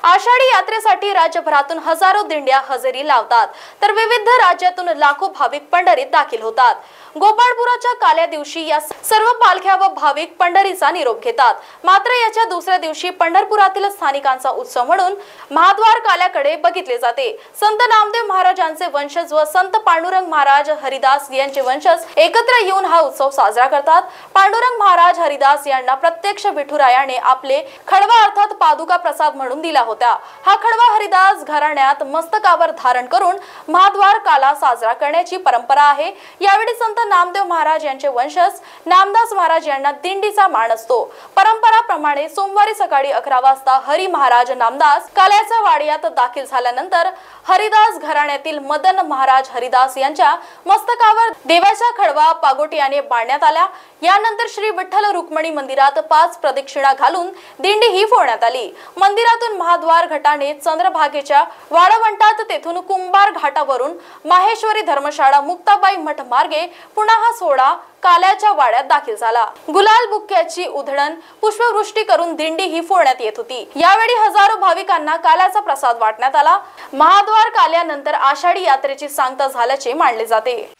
आषाढी यात्रेसाठी राज्यभरातून हजारो दिंड्या हजेरी लावतात, तर विविध राज्यातून लाखो भाविक पंढरीत दाखल होतात। गोपाळपुराच्या काल्या दिवशी या सर्व पालख्या व भाविक पंढरीचा निरोप घेतात। मात्र याच्या दुसऱ्या दिवशी पंढरपुरातील स्थानिकांचा उत्सव म्हणून महाद्वार काल्याकडे बघितले जाते। संत नामदेव महाराजांचे वंशज व संत पांडुरंग महाराज हरिदास यांचे वंशज एकत्र येऊन हा उत्सव साजरा करतात। पांडुरंग महाराज हरिदास यांना प्रत्यक्ष विठुरायाने आपले खडवा अर्थात पादुका प्रसाद म्हणून दिला होता। हा खडवा हरिदास घराण्यात मस्तकावर धारण करून महाद्वार काला साजरा करण्याची परंपरा आहे। यावेळी संत नामदेव महाराज यांचे वंशज नामदास महाराज यांना दिंडीचा मान असतो। परंपराप्रमाणे सोमवारी सकाळी 11 वाजता हरी महाराज नामदास काल्याच्या वाड्यात दाखल झाल्यानंतर हरिदास घराण्यातील मदन महाराज हरिदास यांच्या मस्तकावर देवाचा खडवा पागोट्याने बांधण्यात आला। यानंतर श्री विठ्ठल रुक्मिणी मंदिरात 5 प्रदक्षिणा घालून दिंडी ही फोडण्यात आली। मंदिरातून महाद्वार घाटाने चंद्रभागेच्या वाळवंटात, तेथून कुंभार घाटावरून माहेश्वरी धर्मशाळा मुक्ताबाई मठ मार्गे पुन्हा हा सोहळा काल्याच्या वाड्यात दाखल झाला। गुलाल बुक्क्याची उधळण, पुष्पवृष्टी करून दिंडी ही फोडण्यात येत होती। यावेळी हजारो भाविकांना काल्याचा प्रसाद वाटण्यात आला। महाद्वार काल्यानंतर आषाढी यात्रेची सांगता झाल्याचे मानले जाते।